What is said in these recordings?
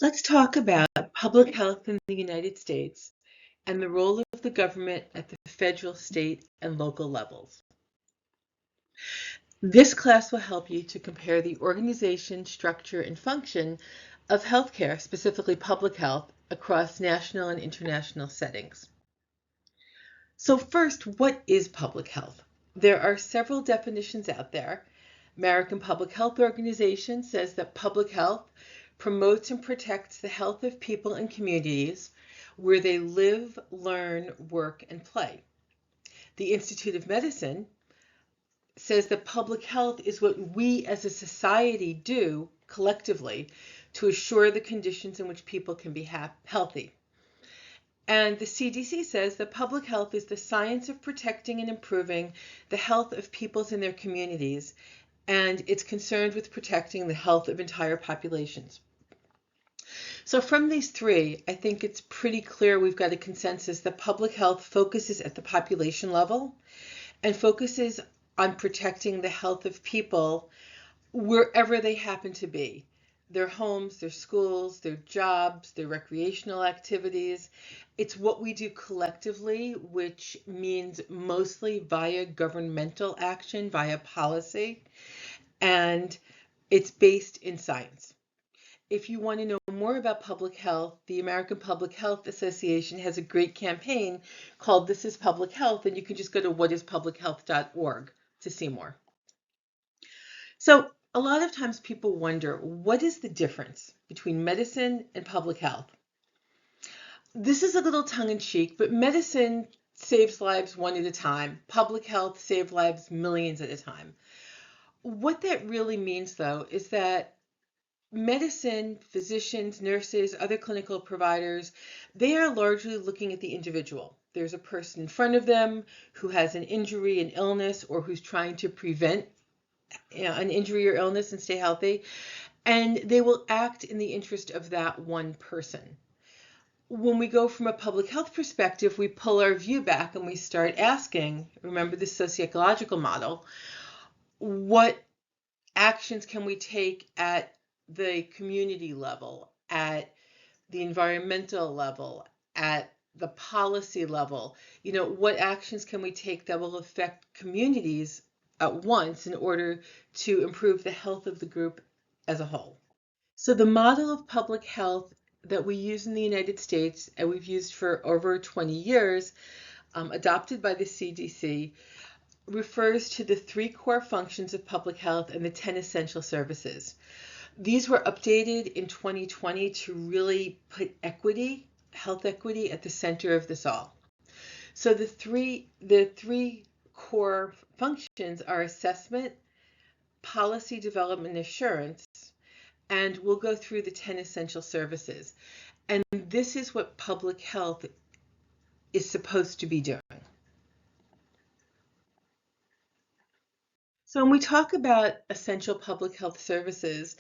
Let's talk about public health in the United States and the role of the government at the federal, state, and local levels. This class will help you to compare the organization, structure, and function of healthcare, specifically public health, across national and international settings. So first, what is public health? There are several definitions out there. American Public Health Organization says that public health promotes and protects the health of people and communities where they live, learn, work, and play. The Institute of Medicine says that public health is what we as a society do collectively to assure the conditions in which people can be healthy. And the CDC says that public health is the science of protecting and improving the health of peoples in their communities, and it's concerned with protecting the health of entire populations. So from these three, I think it's pretty clear we've got a consensus that public health focuses at the population level and focuses on protecting the health of people wherever they happen to be. Their homes, their schools, their jobs, their recreational activities. It's what we do collectively, which means mostly via governmental action, via policy, and it's based in science. If you want to know more about public health, the American Public Health Association has a great campaign called This is Public Health, and you can just go to whatispublichealth.org to see more. So a lot of times people wonder, what is the difference between medicine and public health? This is a little tongue-in-cheek, but medicine saves lives one at a time. Public health saves lives millions at a time. What that really means, though, is that medicine, physicians, nurses, other clinical providers, they are largely looking at the individual. There's a person in front of them who has an injury, an illness, or who's trying to prevent an injury or illness and stay healthy, and they will act in the interest of that one person. When we go from a public health perspective, we pull our view back and we start asking, remember the sociological model, what actions can we take at the community level, at the environmental level, at the policy level? What actions can we take that will affect communities at once in order to improve the health of the group as a whole? So the model of public health that we use in the United States, and we've used for over 20 years, adopted by the CDC, refers to the three core functions of public health and the 10 essential services. These were updated in 2020 to really put equity, health equity, at the center of this all. So the three core functions are assessment, policy development, assurance, and we'll go through the 10 essential services. And this is what public health is supposed to be doing. So when we talk about essential public health services,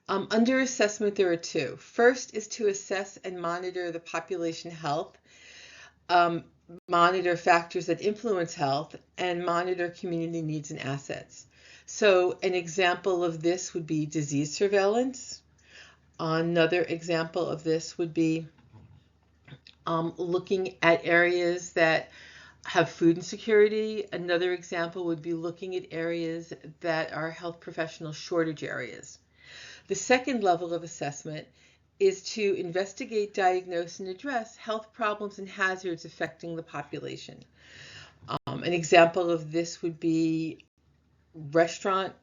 under assessment there are two. First is to assess and monitor the population health, monitor factors that influence health, and monitor community needs and assets. So an example of this would be disease surveillance. Another example of this would be looking at areas that have food insecurity. Another example would be looking at areas that are health professional shortage areas. The second level of assessment is to investigate, diagnose, and address health problems and hazards affecting the population. An example of this would be restaurant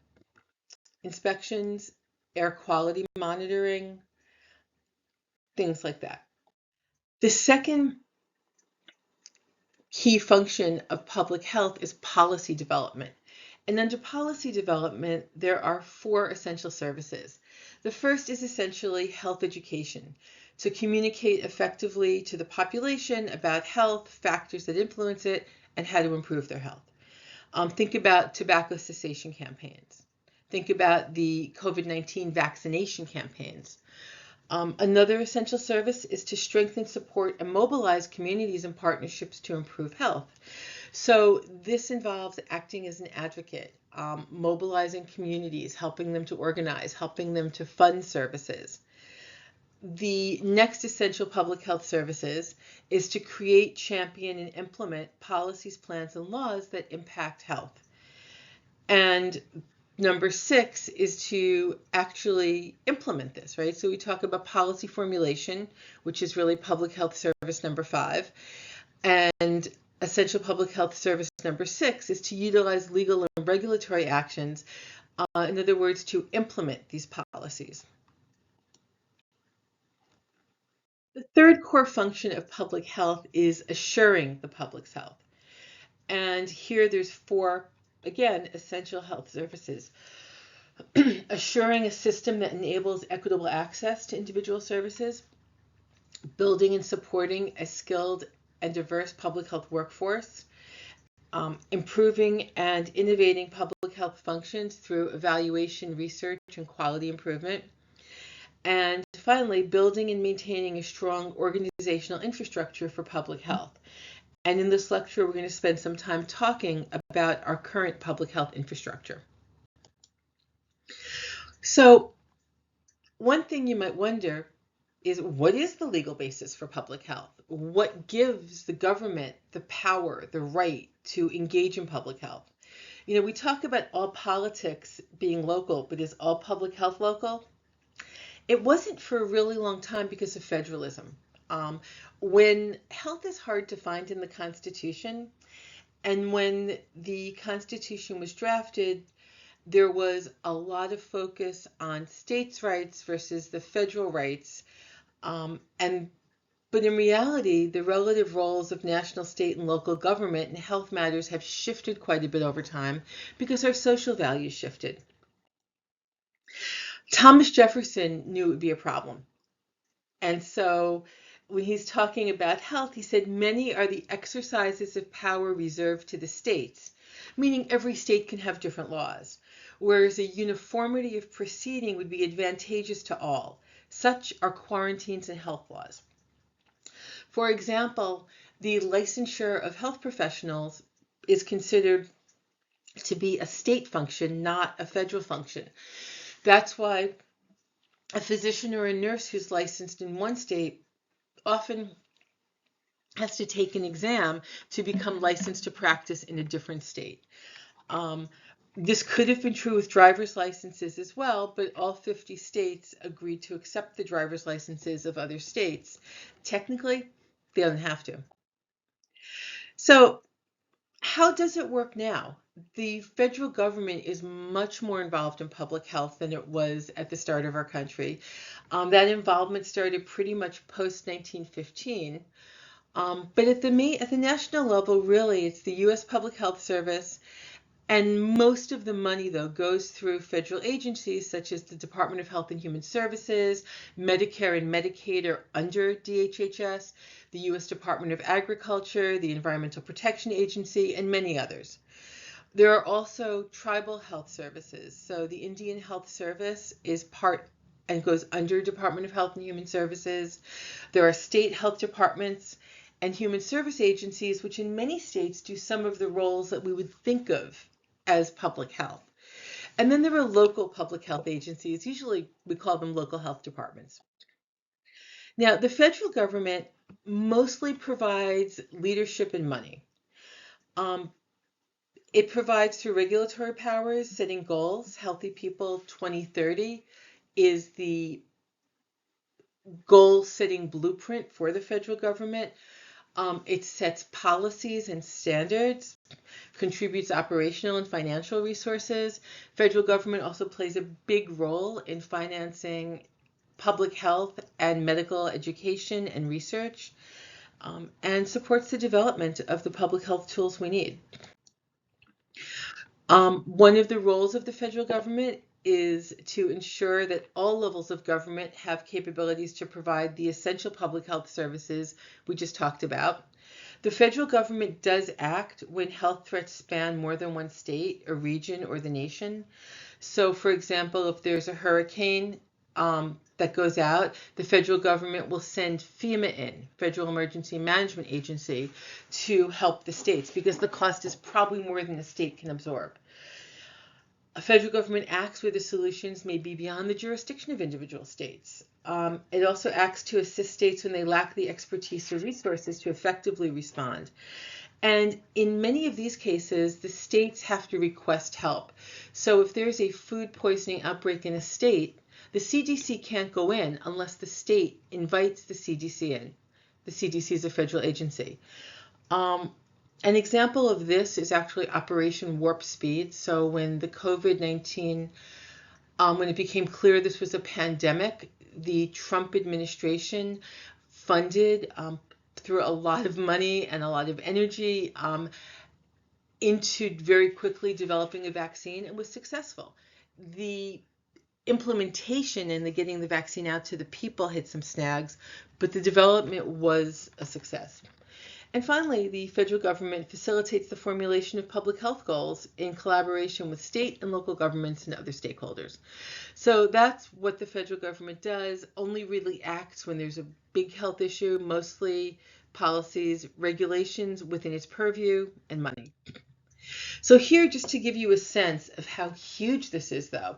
inspections, air quality monitoring, things like that. The second key function of public health is policy development. And under policy development, there are four essential services. The first is essentially health education, to communicate effectively to the population about health, factors that influence it, and how to improve their health. Think about tobacco cessation campaigns. Think about the COVID-19 vaccination campaigns. Another essential service is to strengthen, support, and mobilize communities and partnerships to improve health. So this involves acting as an advocate, mobilizing communities, helping them to organize, helping them to fund services. the next essential public health services is to create, champion, and implement policies, plans, and laws that impact health. And number 6 is to actually implement this, right? So we talk about policy formulation, which is really public health service number 5. And essential public health service number 6 is to utilize legal and regulatory actions, in other words, to implement these policies. The third core function of public health is assuring the public's health. And here there's 4, again, essential health services. Assuring a system that enables equitable access to individual services, building and supporting a skilled and diverse public health workforce, improving and innovating public health functions through evaluation, research, and quality improvement, and finally, building and maintaining a strong organizational infrastructure for public health. And in this lecture, we're going to spend some time talking about our current public health infrastructure. So, one thing you might wonder is, what is the legal basis for public health? What gives the government the power, the right to engage in public health? You know, we talk about all politics being local, but is all public health local? It wasn't for a really long time because of federalism. When health is hard to find in the Constitution, and when the Constitution was drafted, there was a lot of focus on states' rights versus the federal rights. But in reality, the relative roles of national, state, and local government in health matters have shifted quite a bit over time because our social values shifted. Thomas Jefferson knew it would be a problem. And so when he's talking about health, he said, many are the exercises of power reserved to the states, meaning every state can have different laws, whereas a uniformity of proceeding would be advantageous to all. Such are quarantines and health laws. For example, the licensure of health professionals is considered to be a state function, not a federal function. That's why a physician or a nurse who's licensed in one state often has to take an exam to become licensed to practice in a different state. This could have been true with driver's licenses as well, but all 50 states agreed to accept the driver's licenses of other states. Technically, they don't have to. So, how does it work now? The federal government is much more involved in public health than it was at the start of our country. That involvement started pretty much post-1915. But at the national level, really, it's the U.S. Public Health Service, and most of the money, though, goes through federal agencies such as the Department of Health and Human Services. Medicare and Medicaid are under DHHS, the U.S. Department of Agriculture, the Environmental Protection Agency, and many others. There are also tribal health services. So the Indian Health Service is part and goes under Department of Health and Human Services. There are state health departments and human service agencies, which in many states do some of the roles that we would think of as public health. And then there are local public health agencies. Usually we call them local health departments. Now, the federal government mostly provides leadership and money. It provides through regulatory powers, setting goals. Healthy People 2030 is the goal-setting blueprint for the federal government. It sets policies and standards, contributes operational and financial resources. Federal government also plays a big role in financing public health and medical education and research, and supports the development of the public health tools we need. One of the roles of the federal government is to ensure that all levels of government have capabilities to provide the essential public health services we just talked about. The federal government does act when health threats span more than one state, a region, or the nation. So, for example, if there's a hurricane that goes out, the federal government will send FEMA in, Federal Emergency Management Agency, to help the states because the cost is probably more than the state can absorb. A federal government acts where the solutions may be beyond the jurisdiction of individual states. It also acts to assist states when they lack the expertise or resources to effectively respond. And in many of these cases, the states have to request help. So if there's a food poisoning outbreak in a state, the CDC can't go in unless the state invites the CDC in. The CDC is a federal agency. An example of this is actually Operation Warp Speed. So when the COVID-19, when it became clear this was a pandemic, the Trump administration funded through a lot of money and a lot of energy into very quickly developing a vaccine, and was successful. The implementation and the getting the vaccine out to the people hit some snags, but the development was a success. And finally, the federal government facilitates the formulation of public health goals in collaboration with state and local governments and other stakeholders. So that's what the federal government does, only really acts when there's a big health issue, mostly policies, regulations within its purview, and money. So here, just to give you a sense of how huge this is, though,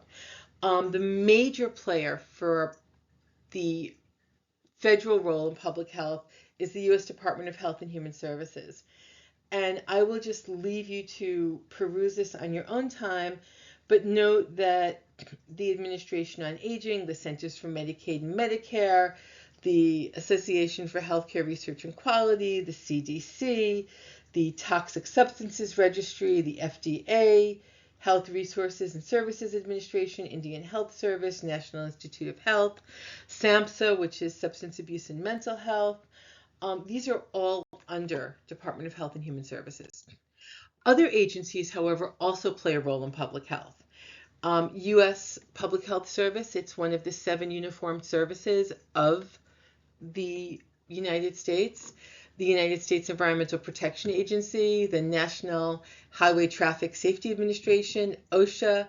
the major player for the federal role in public health is the U.S. Department of Health and Human Services. And I will just leave you to peruse this on your own time, but note that the Administration on Aging, the Centers for Medicaid and Medicare, the Association for Healthcare Research and Quality, the CDC, the Toxic Substances Registry, the FDA, Health Resources and Services Administration, Indian Health Service, National Institute of Health, SAMHSA, which is Substance Abuse and Mental Health. These are all under Department of Health and Human Services. Other agencies, however, also play a role in public health. U.S. Public Health Service, it's one of the 7 uniformed services of the United States. The United States Environmental Protection Agency, the National Highway Traffic Safety Administration, OSHA,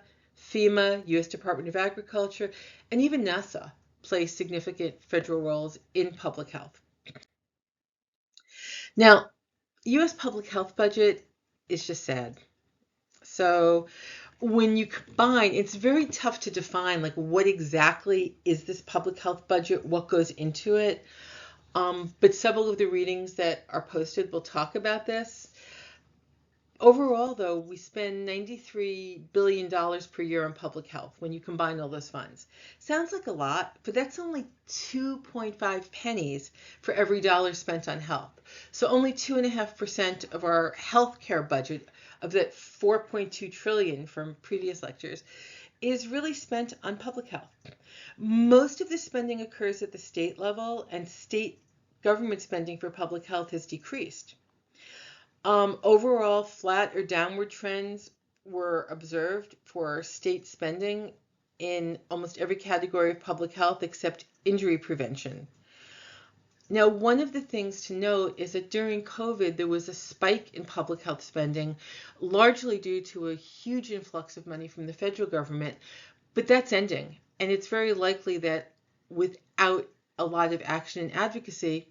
FEMA, U.S. Department of Agriculture, and even NASA play significant federal roles in public health. Now, U.S. public health budget is just sad. So when you combine, it's very tough to define like what exactly is this public health budget, what goes into it. But several of the readings that are posted will talk about this. Overall, though, we spend $93 billion per year on public health when you combine all those funds. Sounds like a lot, but that's only 2.5 pennies for every dollar spent on health. So only 2.5% of our healthcare budget of that 4.2 trillion from previous lectures is really spent on public health. Most of the spending occurs at the state level, and state government spending for public health has decreased. Overall, flat or downward trends were observed for state spending in almost every category of public health except injury prevention. Now, one of the things to note is that during COVID, there was a spike in public health spending, largely due to a huge influx of money from the federal government, but that's ending. And it's very likely that without a lot of action and advocacy,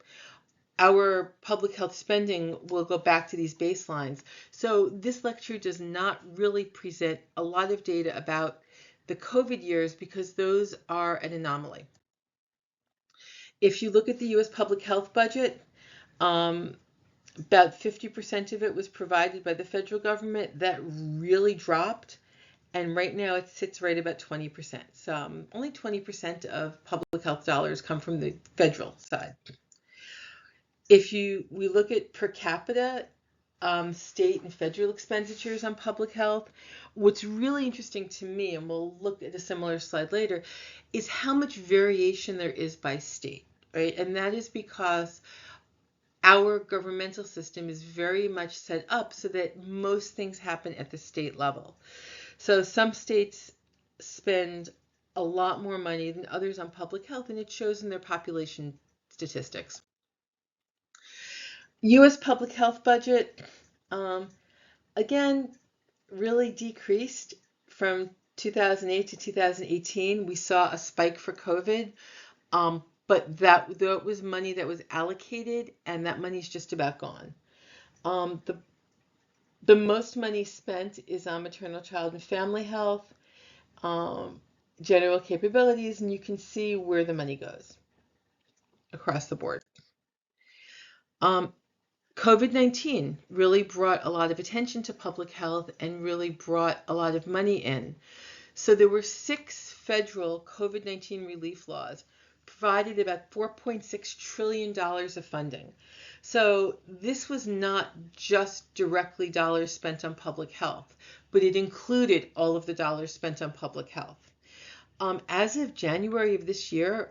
our public health spending will go back to these baselines. So this lecture does not really present a lot of data about the COVID years because those are an anomaly. If you look at the U.S. public health budget, about 50% of it was provided by the federal government. That really dropped, and right now it sits right about 20%. So only 20% of public health dollars come from the federal side. If we look at per capita state and federal expenditures on public health, what's really interesting to me, and we'll look at a similar slide later, is how much variation there is by state, right? And that is because our governmental system is very much set up so that most things happen at the state level. So some states spend a lot more money than others on public health, and it shows in their population statistics. U.S. public health budget, again, really decreased from 2008 to 2018. We saw a spike for COVID, but that was money that was allocated, and that money is just about gone. The most money spent is on maternal, child, and family health. general capabilities, and you can see where the money goes across the board. COVID-19 really brought a lot of attention to public health and really brought a lot of money in. So there were 6 federal COVID-19 relief laws, provided about $4.6 trillion of funding. So this was not just directly dollars spent on public health, but it included all of the dollars spent on public health. As of January of this year,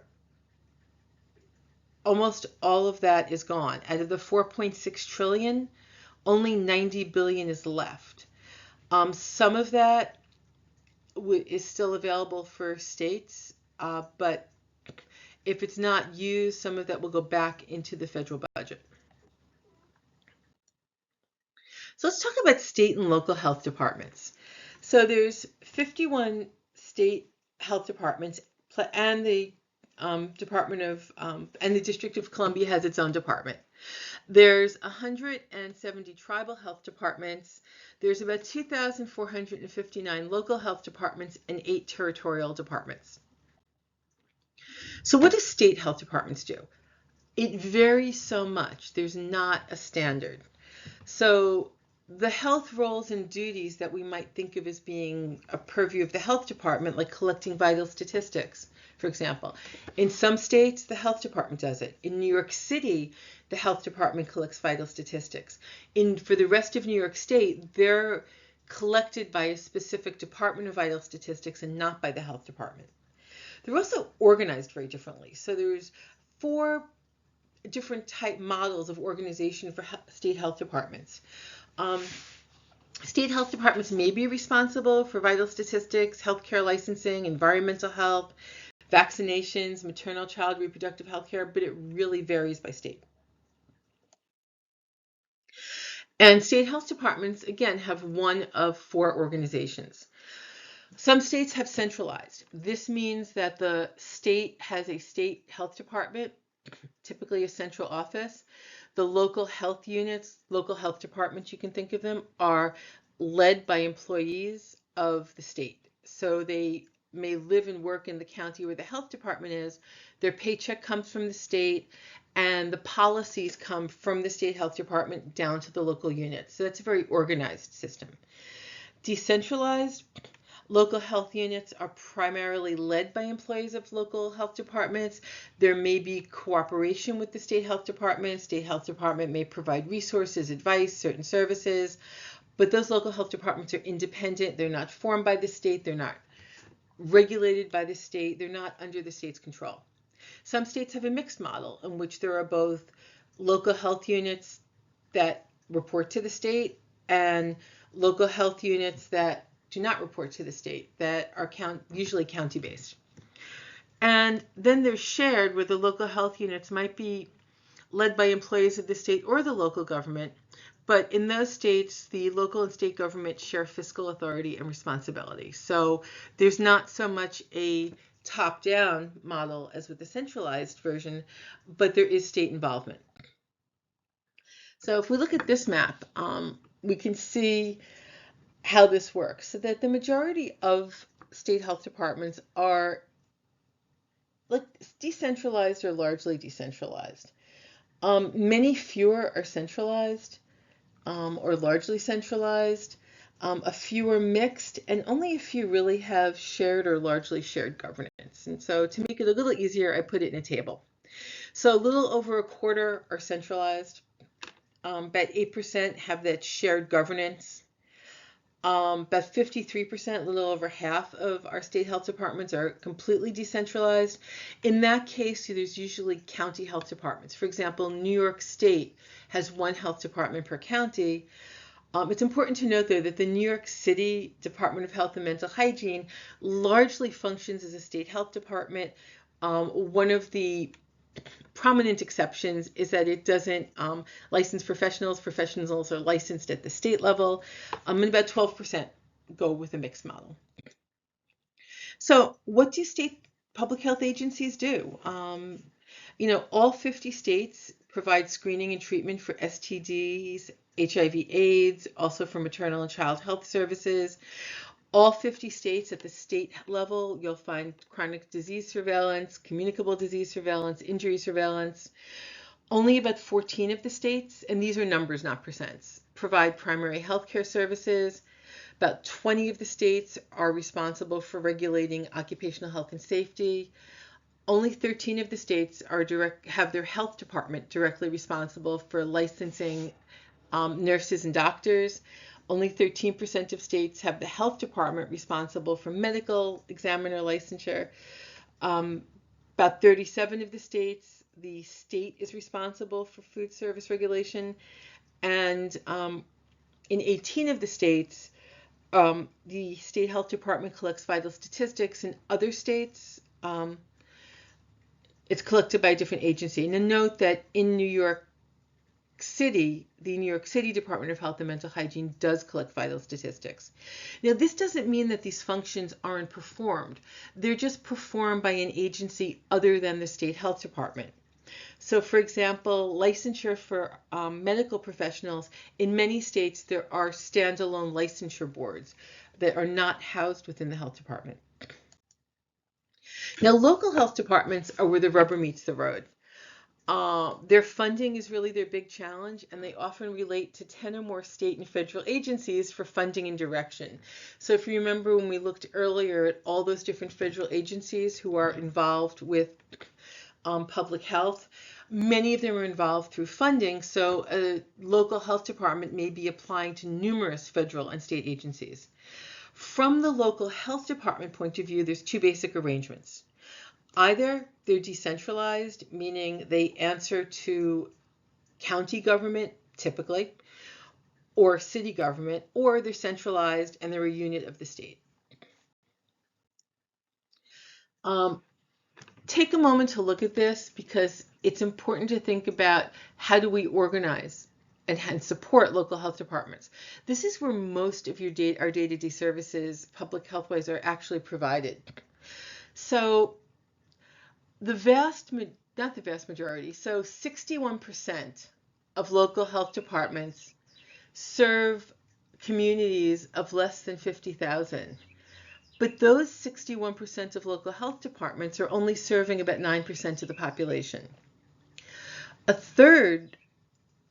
almost all of that is gone. Out of the 4.6 trillion, only 90 billion is left. Some of that is still available for states, but if it's not used, some of that will go back into the federal budget. So let's talk about state and local health departments. So there's 51 state health departments, and the and the District of Columbia has its own department. There's 170 tribal health departments. There's about 2,459 local health departments and 8 territorial departments. So what do state health departments do? It varies so much. There's not a standard. So the health roles and duties that we might think of as being a purview of the health department, like collecting vital statistics, for example. In some states, the health department does it. In New York City, the health department collects vital statistics. For the rest of New York State, they're collected by a specific department of vital statistics and not by the health department. They're also organized very differently. So there's 4 different type models of organization for state health departments. State health departments may be responsible for vital statistics, healthcare licensing, environmental health, vaccinations, maternal child reproductive health care, but it really varies by state. And state health departments, again, have one of 4 organizations. Some states have centralized. This means that the state has a state health department, typically a central office. The local health units, local health departments, you can think of them, are led by employees of the state. So they may live and work in the county where the health department is. Their paycheck comes from the state, and the policies come from the state health department down to the local units. So that's a very organized system. Decentralized, local health units are primarily led by employees of local health departments. There may be cooperation with the state health department. State health department may provide resources, advice, certain services, but those local health departments are independent. They're not formed by the state. They're not regulated by the state. They're not under the state's control. Some states have a mixed model in which there are both local health units that report to the state and local health units that do not report to the state, that are usually county-based. And then they're shared, where the local health units might be led by employees of the state or the local government, but in those states, the local and state government share fiscal authority and responsibility. So there's not so much a top-down model as with the centralized version, but there is state involvement. So if we look at this map, we can see how this works. So that the majority of state health departments are like decentralized or largely decentralized. Many fewer are centralized or largely centralized. A few are mixed, and only a few really have shared or largely shared governance. And so to make it a little easier, I put it in a table. So a little over a quarter are centralized. About 8% have that shared governance. About 53%, a little over half of our state health departments are completely decentralized. In that case, there's usually county health departments. For example, New York State has 1 health department per county. It's important to note, though, that the New York City Department of Health and Mental Hygiene largely functions as a state health department. One of the prominent exceptions is that it doesn't license professionals. Professionals are licensed at the state level, and about 12% go with a mixed model. So what do state public health agencies do? All 50 states provide screening and treatment for STDs, HIV/AIDS, also for maternal and child health services. All 50 states at the state level, you'll find chronic disease surveillance, communicable disease surveillance, injury surveillance. Only about 14 of the states, and these are numbers, not percents, provide primary health care services. About 20 of the states are responsible for regulating occupational health and safety. Only 13 of the states have their health department directly responsible for licensing nurses and doctors. Only 13% of states have the health department responsible for medical examiner licensure. About 37 of the states, the state is responsible for food service regulation. And in 18 of the states, the state health department collects vital statistics. In other states, it's collected by a different agency. And note that in New York City, the New York City Department of Health and Mental Hygiene does collect vital statistics. Now, this doesn't mean that these functions aren't performed. They're just performed by an agency other than the state health department. So, for example, licensure for medical professionals, in many states there are standalone licensure boards that are not housed within the health department. Now, local health departments are where the rubber meets the road. Their funding is really their big challenge, and they often relate to 10 or more state and federal agencies for funding and direction. So if you remember when we looked earlier at all those different federal agencies who are involved with public health, many of them are involved through funding, so a local health department may be applying to numerous federal and state agencies. From the local health department point of view, there's two basic arrangements. Either they're decentralized, meaning they answer to county government, typically, or city government, or they're centralized and they're a unit of the state. Take a moment to look at this because it's important to think about how do we organize and support local health departments. This is where most of our day-to-day services, public health-wise, are actually provided. So not the vast majority, so 61% of local health departments serve communities of less than 50,000. But those 61% of local health departments are only serving about 9% of the population. A third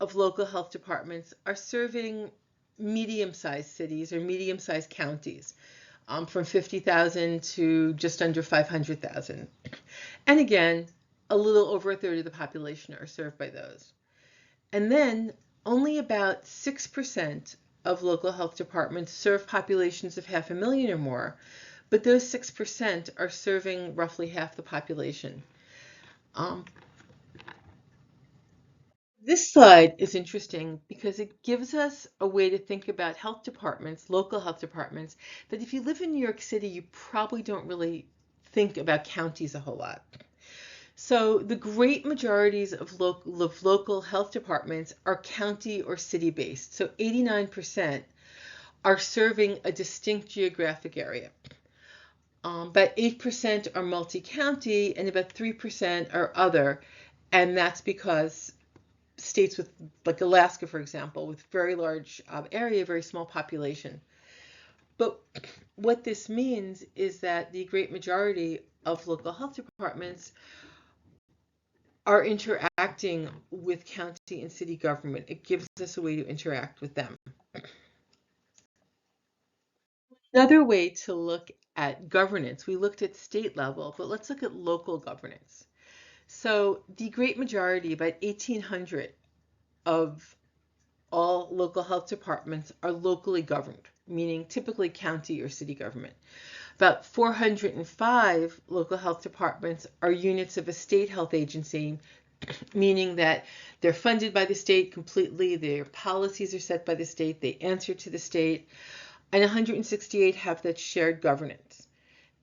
of local health departments are serving medium-sized cities or medium-sized counties, from 50,000 to just under 500,000. And again, a little over a third of the population are served by those. And then only about 6% of local health departments serve populations of 500,000 or more, but those 6% are serving roughly half the population. This slide is interesting because it gives us a way to think about health departments, local health departments, that if you live in New York City, you probably don't really think about counties a whole lot. So the great majorities of local health departments are county or city-based. So 89% are serving a distinct geographic area. About 8% are multi-county and about 3% are other, and that's because states with, like Alaska, for example, with very large area, very small population. But what this means is that the great majority of local health departments are interacting with county and city government. It gives us a way to interact with them. Another way to look at governance, we looked at state level, but let's look at local governance. So the great majority, about 1,800 of all local health departments are locally governed, meaning typically county or city government. About 405 local health departments are units of a state health agency, meaning that they're funded by the state completely, their policies are set by the state, they answer to the state, and 168 have that shared governance.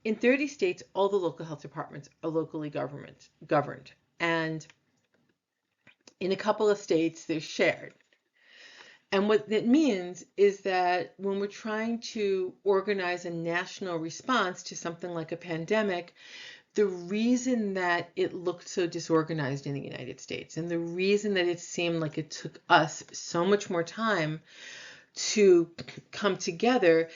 In 30 states, all the local health departments are locally governed, and in a couple of states, they're shared. And what that means is that when we're trying to organize a national response to something like a pandemic, the reason that it looked so disorganized in the United States and the reason that it seemed like it took us so much more time to come together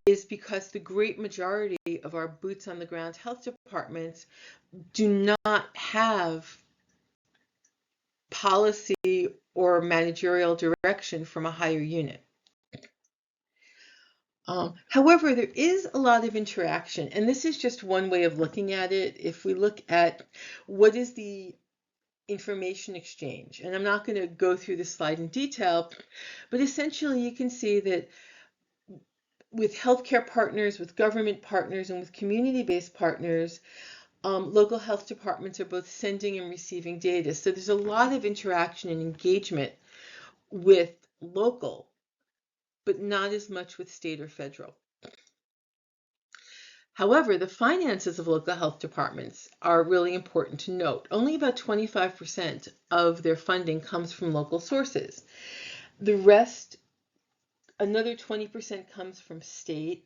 is because the great majority of our boots on the ground health departments do not have policy or managerial direction from a higher unit. However, there is a lot of interaction, and this is just one way of looking at it. If we look at what is the information exchange, and I'm not going to go through this slide in detail, but essentially you can see that with healthcare partners, with government partners, and with community-based partners, local health departments are both sending and receiving data. So there's a lot of interaction and engagement with local, but not as much with state or federal. However, the finances of local health departments are really important to note. Only about 25% of their funding comes from local sources. The rest, another 20%, comes from state.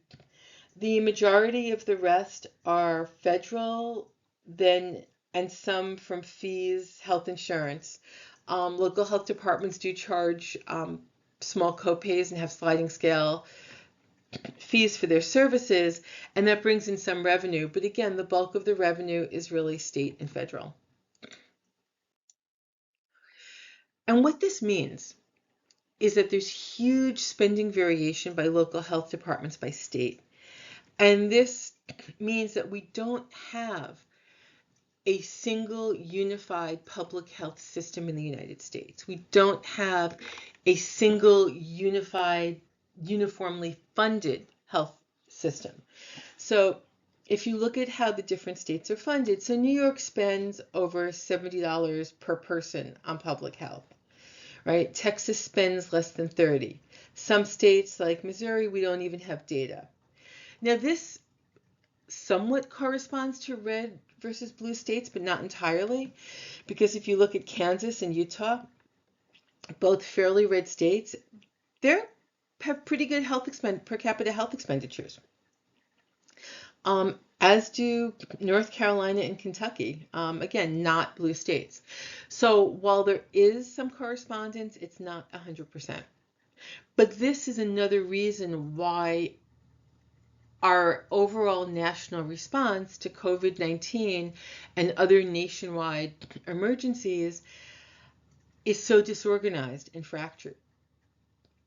The majority of the rest are federal, and some from fees, health insurance. Local health departments do charge small copays and have sliding scale fees for their services, and that brings in some revenue. But again, the bulk of the revenue is really state and federal. And what this means is that there's huge spending variation by local health departments by state. And this means that we don't have a single unified public health system in the United States. We don't have a single unified, uniformly funded health system. So if you look at how the different states are funded, so New York spends over $70 per person on public health, right? Texas spends less than 30. Some states like Missouri, we don't even have data. Now this somewhat corresponds to red versus blue states, but not entirely, because if you look at Kansas and Utah, both fairly red states, they have pretty good per capita health expenditures, as do North Carolina and Kentucky. Again, not blue states. So while there is some correspondence, it's not 100%. But this is another reason why our overall national response to COVID-19 and other nationwide emergencies is so disorganized and fractured.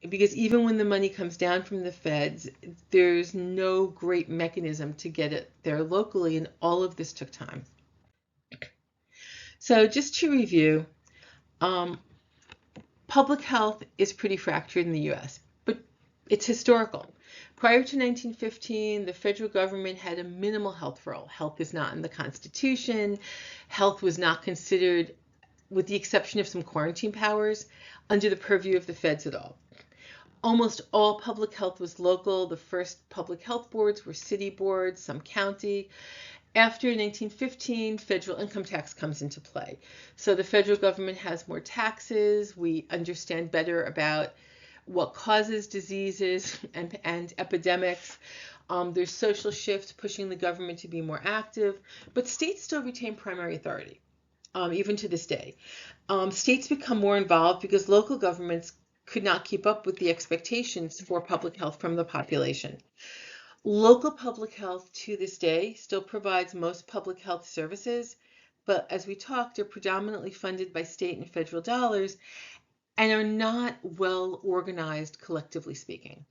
Because even when the money comes down from the feds, there's no great mechanism to get it there locally, and all of this took time. So just to review, public health is pretty fractured in the US, but it's historical. Prior to 1915, the federal government had a minimal health role. Health is not in the Constitution. Health was not considered, with the exception of some quarantine powers, under the purview of the feds at all. Almost all public health was local. The first public health boards were city boards, some county. After 1915, federal income tax comes into play. So the federal government has more taxes. We understand better about what causes diseases and epidemics. There's social shifts pushing the government to be more active, but states still retain primary authority, even to this day. States become more involved because local governments could not keep up with the expectations for public health from the population. Local public health to this day still provides most public health services, but as we talked, are predominantly funded by state and federal dollars and are not well organized, collectively speaking.